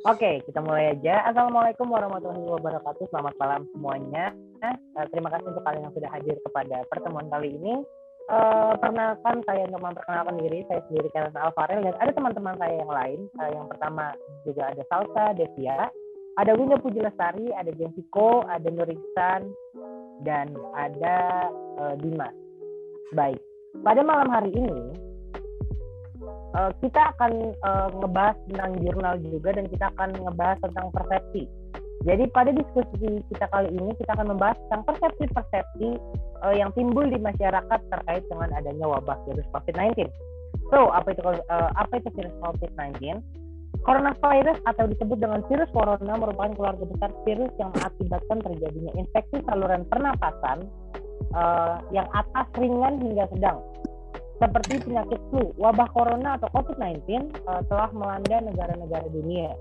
Oke, kita mulai aja. Assalamualaikum warahmatullahi wabarakatuh. Selamat malam semuanya. Terima kasih untuk kalian yang sudah hadir kepada pertemuan kali ini. Perkenalkan, saya untuk memperkenalkan diri. Saya sendiri Karen Alvarel dan ada teman-teman saya yang lain. Yang pertama juga ada Salsa, Devia, ada Winda Pujilestari, ada Jessico, ada Nur Iksan, dan ada Dimas. Baik, pada malam hari ini kita akan ngebahas tentang jurnal juga dan kita akan ngebahas tentang persepsi. Jadi pada diskusi kita kali ini kita akan membahas tentang persepsi-persepsi yang timbul di masyarakat terkait dengan adanya wabah virus COVID-19. So, apa itu virus COVID-19? Coronavirus atau disebut dengan virus corona merupakan keluarga besar virus yang mengakibatkan terjadinya infeksi saluran pernapasan yang atas, ringan hingga sedang. Seperti penyakit flu, wabah corona atau COVID-19 telah melanda negara-negara dunia.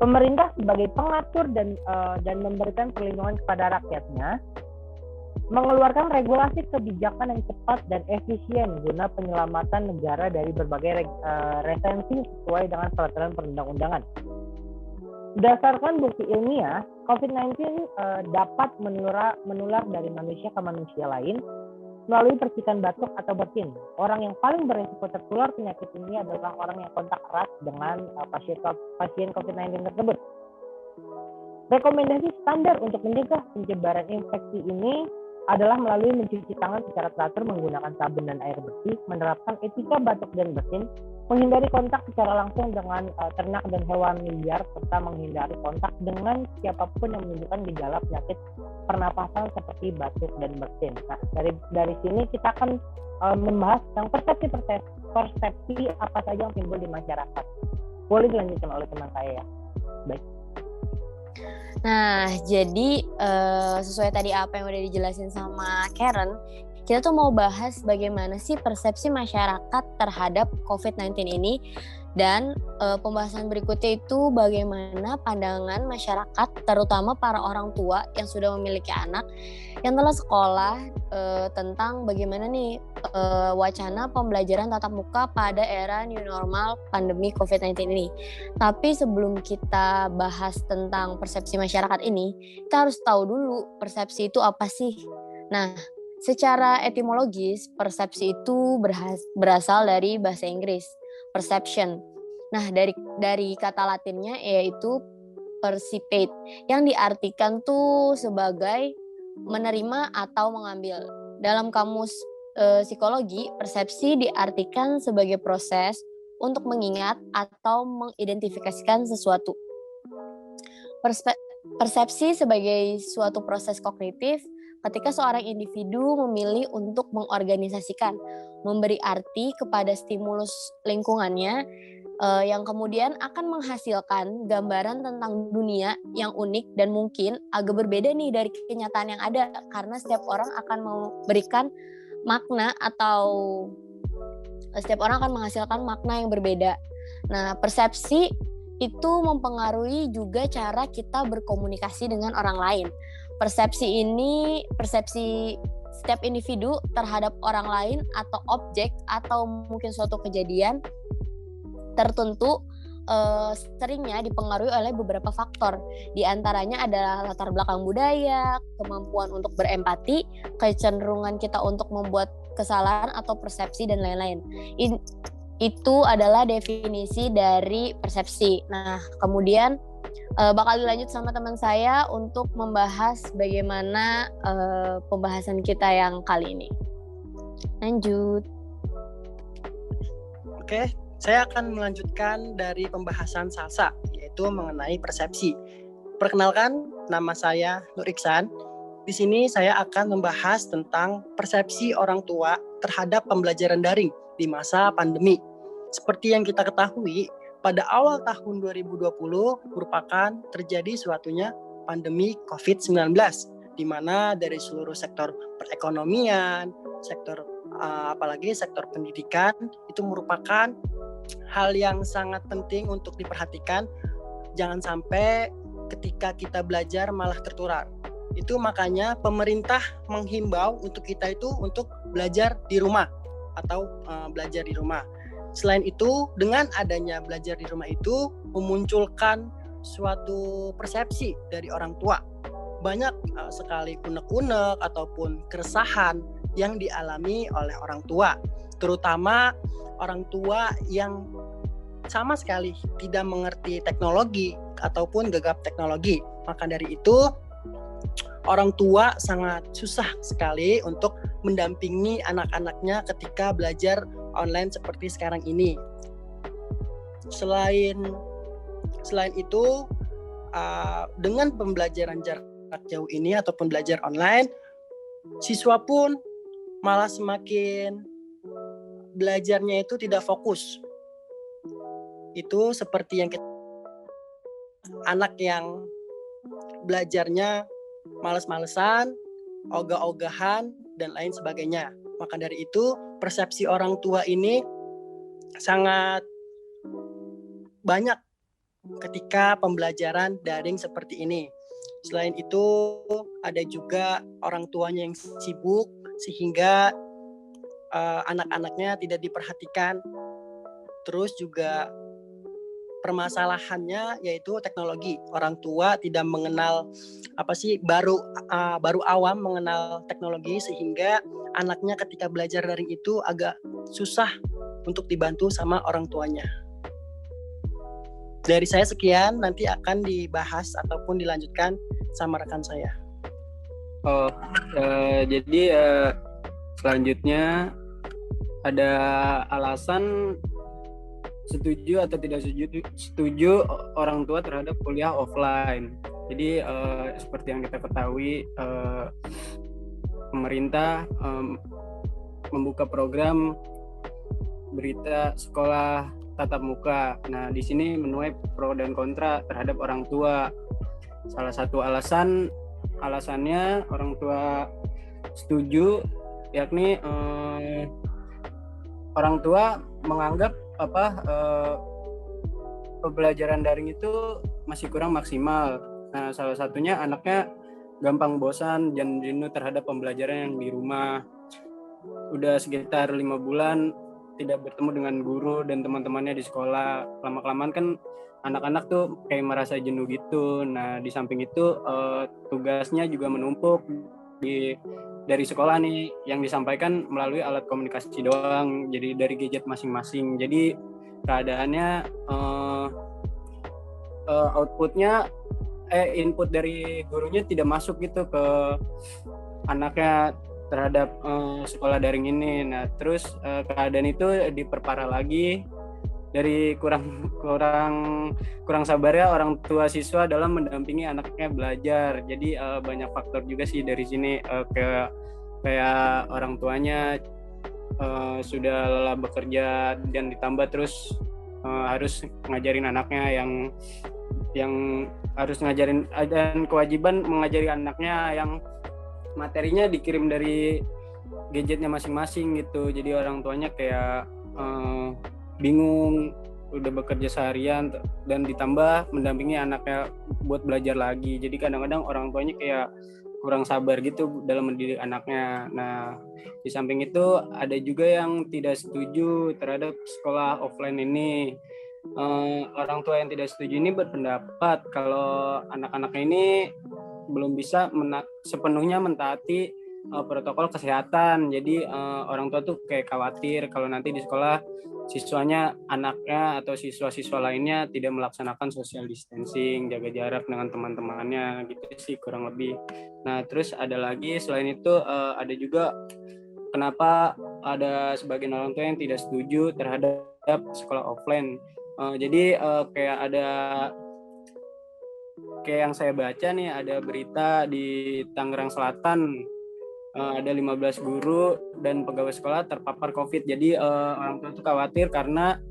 Pemerintah sebagai pengatur dan memberikan perlindungan kepada rakyatnya mengeluarkan regulasi kebijakan yang cepat dan efisien guna penyelamatan negara dari berbagai resensi sesuai dengan peraturan perundang-undangan. Berdasarkan bukti ilmiah, COVID-19 dapat menular dari manusia ke manusia lain melalui percikan batuk atau bersin. Orang yang paling berisiko tertular penyakit ini adalah orang yang kontak erat dengan pasien COVID-19 tersebut. Rekomendasi standar untuk mencegah penyebaran infeksi ini adalah melalui mencuci tangan secara teratur menggunakan sabun dan air bersih, menerapkan etika batuk dan bersin, menghindari kontak secara langsung dengan ternak dan hewan liar, serta menghindari kontak dengan siapapun yang menunjukkan gejala penyakit pernapasan seperti batuk dan bersin. Nah, dari sini kita akan membahas tentang persepsi apa saja yang timbul di masyarakat. Boleh dilanjutkan oleh teman saya ya. Baik. Nah, jadi sesuai tadi apa yang udah dijelasin sama Karen, kita tuh mau bahas bagaimana sih persepsi masyarakat terhadap COVID-19 ini. Dan pembahasan berikutnya itu bagaimana pandangan masyarakat, terutama para orang tua yang sudah memiliki anak yang telah sekolah, tentang bagaimana nih wacana pembelajaran tatap muka pada era new normal pandemi COVID-19 ini. Tapi sebelum kita bahas tentang persepsi masyarakat ini, kita harus tahu dulu persepsi itu apa sih. Nah, secara etimologis, persepsi itu berasal dari bahasa Inggris, perception. Nah, dari kata Latinnya yaitu percipate, yang diartikan tuh sebagai menerima atau mengambil. Dalam kamus psikologi, persepsi diartikan sebagai proses untuk mengingat atau mengidentifikasikan sesuatu. Persepsi sebagai suatu proses kognitif ketika seorang individu memilih untuk mengorganisasikan, memberi arti kepada stimulus lingkungannya yang kemudian akan menghasilkan gambaran tentang dunia yang unik dan mungkin agak berbeda nih dari kenyataan yang ada, karena setiap orang akan memberikan makna atau setiap orang akan menghasilkan makna yang berbeda. Nah, persepsi itu mempengaruhi juga cara kita berkomunikasi dengan orang lain. Persepsi setiap individu terhadap orang lain atau objek atau mungkin suatu kejadian tertentu seringnya dipengaruhi oleh beberapa faktor. Di antaranya adalah latar belakang budaya, kemampuan untuk berempati, kecenderungan kita untuk membuat kesalahan atau persepsi dan lain-lain. Itu adalah definisi dari persepsi. Nah, kemudian bakal dilanjut sama teman saya untuk membahas bagaimana pembahasan kita yang kali ini. Lanjut. Oke, saya akan melanjutkan dari pembahasan Salsa, yaitu mengenai persepsi. Perkenalkan, nama saya Nur Iksan. Di sini saya akan membahas tentang persepsi orang tua terhadap pembelajaran daring di masa pandemi. Seperti yang kita ketahui, pada awal tahun 2020 merupakan terjadi suatunya pandemi COVID-19, di mana dari seluruh sektor perekonomian, apalagi sektor pendidikan, itu merupakan hal yang sangat penting untuk diperhatikan. Jangan sampai ketika kita belajar malah tertular. Itu makanya pemerintah menghimbau untuk kita itu untuk belajar di rumah atau belajar di rumah. Selain itu, dengan adanya belajar di rumah itu memunculkan suatu persepsi dari orang tua. Banyak sekali unek-unek ataupun keresahan yang dialami oleh orang tua, terutama orang tua yang sama sekali tidak mengerti teknologi ataupun gegap teknologi. Maka dari itu, orang tua sangat susah sekali untuk mendampingi anak-anaknya ketika belajar online seperti sekarang ini. Selain itu, dengan pembelajaran jarak jauh ini ataupun belajar online, siswa pun malah semakin belajarnya itu tidak fokus. Itu seperti yang anak yang belajarnya malas-malesan, ogah-ogahan, dan lain sebagainya. Maka dari itu, persepsi orang tua ini sangat banyak ketika pembelajaran daring seperti ini. Selain itu, ada juga orang tuanya yang sibuk sehingga anak-anaknya tidak diperhatikan. Terus juga permasalahannya yaitu teknologi. Orang tua tidak mengenal baru awam mengenal teknologi, sehingga anaknya ketika belajar daring itu agak susah untuk dibantu sama orang tuanya. Dari saya sekian, nanti akan dibahas ataupun dilanjutkan sama rekan saya. Jadi selanjutnya ada alasan setuju atau tidak setuju orang tua terhadap kuliah offline. Jadi seperti yang kita ketahui, pemerintah membuka program berita sekolah tatap muka. Nah, di sini menuai pro dan kontra terhadap orang tua. Salah satu alasannya orang tua setuju, yakni orang tua menganggap pembelajaran daring itu masih kurang maksimal. Nah, salah satunya anaknya gampang bosan dan jenuh terhadap pembelajaran yang di rumah. Udah sekitar 5 bulan tidak bertemu dengan guru dan teman-temannya di sekolah. Lama-kelamaan kan anak-anak tuh kayak merasa jenuh gitu. Nah, di samping itu tugasnya juga menumpuk dari sekolah nih, yang disampaikan melalui alat komunikasi doang, jadi dari gadget masing-masing. Jadi keadaannya input dari gurunya tidak masuk gitu ke anaknya terhadap sekolah daring ini. Nah, terus keadaan itu diperparah lagi dari kurang sabarnya orang tua siswa dalam mendampingi anaknya belajar. Jadi banyak faktor juga sih dari sini, kayak orang tuanya sudah lelah bekerja dan ditambah terus harus ngajarin anaknya yang harus ngajarin, dan kewajiban mengajari anaknya yang materinya dikirim dari gadgetnya masing-masing gitu. Jadi orang tuanya kayak bingung, udah bekerja seharian dan ditambah mendampingi anaknya buat belajar lagi. Jadi kadang-kadang orang tuanya kayak kurang sabar gitu dalam mendidik anaknya. Nah, di samping itu ada juga yang tidak setuju terhadap sekolah offline ini. Orang tua yang tidak setuju ini berpendapat kalau anak-anak ini belum bisa sepenuhnya mentaati protokol kesehatan. Jadi orang tua tuh kayak khawatir kalau nanti di sekolah siswanya, anaknya atau siswa-siswa lainnya tidak melaksanakan social distancing, jaga jarak dengan teman-temannya gitu sih kurang lebih. Nah, terus ada lagi selain itu ada juga kenapa ada sebagian orang tua yang tidak setuju terhadap sekolah offline. Jadi kayak yang saya baca nih, ada berita di Tangerang Selatan, ada 15 guru dan pegawai sekolah terpapar COVID. Jadi orang tua itu khawatir karena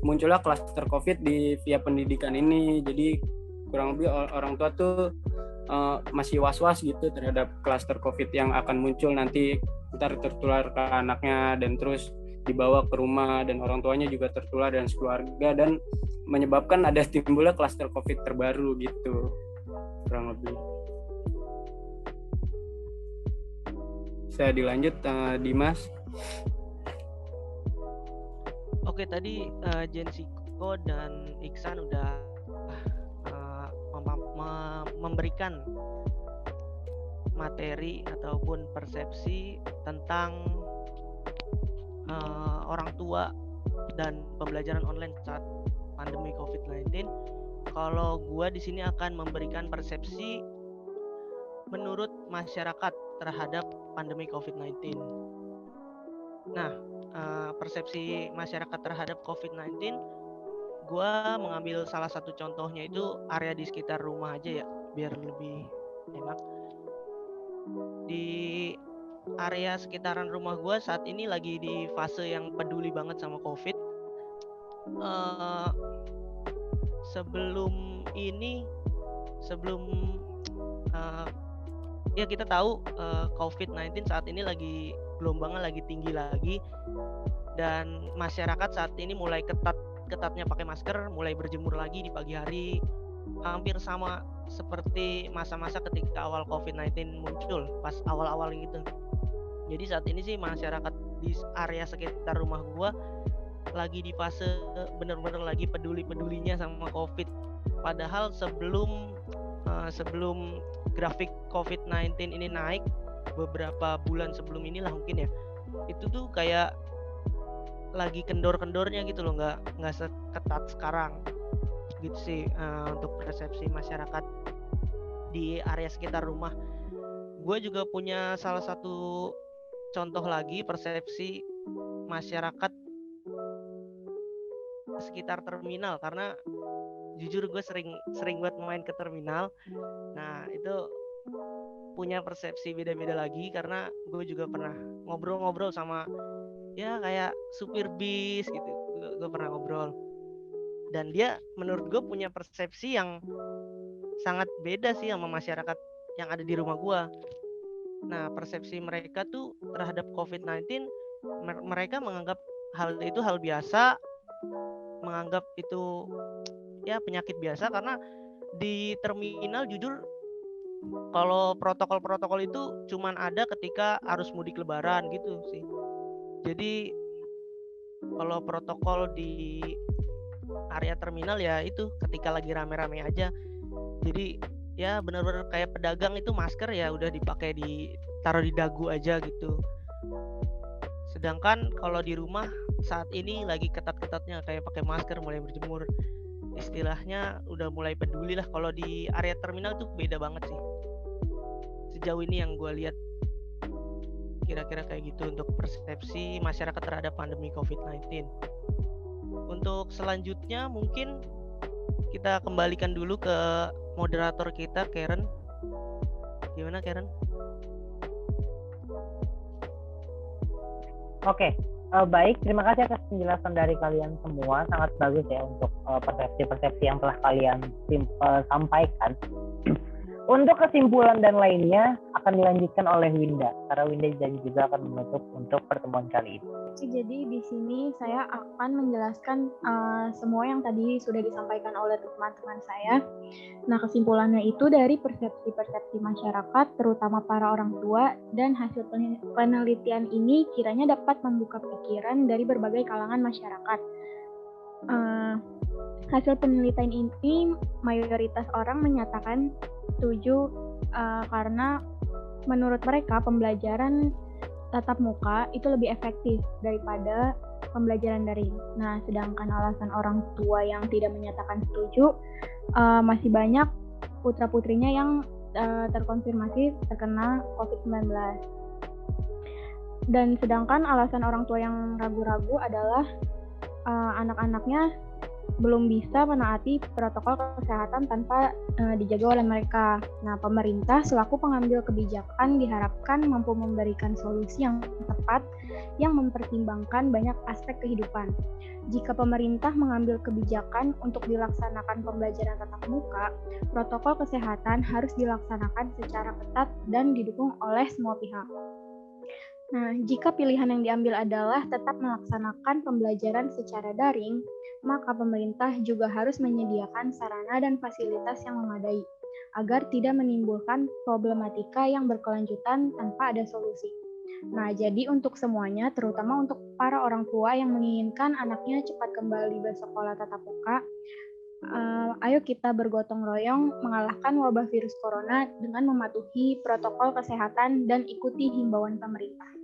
munculnya klaster COVID via pendidikan ini. Jadi kurang lebih orang tua tuh masih was-was gitu terhadap klaster COVID yang akan muncul nanti, ntar tertular ke anaknya dan terus dibawa ke rumah, dan orang tuanya juga tertular dan sekeluarga, dan menyebabkan ada timbulnya klaster COVID terbaru gitu kurang lebih. Saya dilanjut, Dimas. Oke, tadi Jensiko dan Iksan udah memberikan materi ataupun persepsi tentang orang tua dan pembelajaran online saat pandemi COVID-19. Kalau gua di sini akan memberikan persepsi menurut masyarakat terhadap pandemi COVID-19. Nah, persepsi masyarakat terhadap COVID-19, gua mengambil salah satu contohnya itu area di sekitar rumah aja ya, biar lebih enak. Di area sekitaran rumah gue saat ini lagi di fase yang peduli banget sama COVID. Sebelum ya kita tahu COVID-19 saat ini lagi gelombangnya lagi tinggi lagi, dan masyarakat saat ini mulai ketatnya pakai masker, mulai berjemur lagi di pagi hari, hampir sama seperti masa-masa ketika awal COVID-19 muncul pas awal-awal gitu. Jadi saat ini sih masyarakat di area sekitar rumah gua lagi di fase bener-bener lagi peduli-pedulinya sama COVID. Padahal sebelum grafik COVID-19 ini naik beberapa bulan sebelum inilah mungkin ya, itu tuh kayak lagi kendor-kendornya gitu loh, nggak seketat sekarang gitu sih. Untuk persepsi masyarakat di area sekitar rumah, gue juga punya salah satu contoh lagi persepsi masyarakat sekitar terminal, karena jujur gue sering buat main ke terminal. Nah itu punya persepsi beda-beda lagi, karena gue juga pernah ngobrol-ngobrol sama ya kayak supir bis gitu, gue pernah ngobrol, dan dia menurut gue punya persepsi yang sangat beda sih sama masyarakat yang ada di rumah gue. Nah, persepsi mereka tuh terhadap COVID-19, mereka menganggap hal itu hal biasa, menganggap itu ya penyakit biasa, karena di terminal jujur kalau protokol-protokol itu cuman ada ketika arus mudik lebaran gitu sih. Jadi kalau protokol di area terminal ya itu ketika lagi rame-rame aja. Jadi ya benar-benar kayak pedagang itu masker ya udah dipakai taruh di dagu aja gitu. Sedangkan kalau di rumah saat ini lagi ketat-ketatnya kayak pakai masker, mulai berjemur. Istilahnya udah mulai peduli lah. Kalau di area terminal tuh beda banget sih. Sejauh ini yang gue lihat kira-kira kayak gitu untuk persepsi masyarakat terhadap pandemi COVID-19. Untuk selanjutnya mungkin kita kembalikan dulu ke moderator kita, Karen. Gimana, Karen? Oke, baik. Terima kasih atas penjelasan dari kalian semua. Sangat bagus ya untuk persepsi-persepsi yang telah kalian sampaikan. Untuk kesimpulan dan lainnya akan dilanjutkan oleh Winda, karena Winda juga akan menutup untuk pertemuan kali ini. Jadi di sini saya akan menjelaskan semua yang tadi sudah disampaikan oleh teman-teman saya. Nah, kesimpulannya itu dari persepsi-persepsi masyarakat, terutama para orang tua, dan hasil penelitian ini kiranya dapat membuka pikiran dari berbagai kalangan masyarakat. Hasil penelitian ini mayoritas orang menyatakan setuju karena menurut mereka pembelajaran tatap muka itu lebih efektif daripada pembelajaran daring. Nah, sedangkan alasan orang tua yang tidak menyatakan setuju, masih banyak putra-putrinya yang terkonfirmasi terkena COVID-19. Dan sedangkan alasan orang tua yang ragu-ragu adalah anak-anaknya belum bisa menaati protokol kesehatan tanpa dijaga oleh mereka. Nah, pemerintah selaku pengambil kebijakan diharapkan mampu memberikan solusi yang tepat yang mempertimbangkan banyak aspek kehidupan. Jika pemerintah mengambil kebijakan untuk dilaksanakan pembelajaran tatap muka, protokol kesehatan harus dilaksanakan secara ketat dan didukung oleh semua pihak. Nah, jika pilihan yang diambil adalah tetap melaksanakan pembelajaran secara daring, maka pemerintah juga harus menyediakan sarana dan fasilitas yang memadai, agar tidak menimbulkan problematika yang berkelanjutan tanpa ada solusi. Nah, jadi untuk semuanya, terutama untuk para orang tua yang menginginkan anaknya cepat kembali bersekolah tatap muka, ayo kita bergotong royong mengalahkan wabah virus corona dengan mematuhi protokol kesehatan dan ikuti himbauan pemerintah.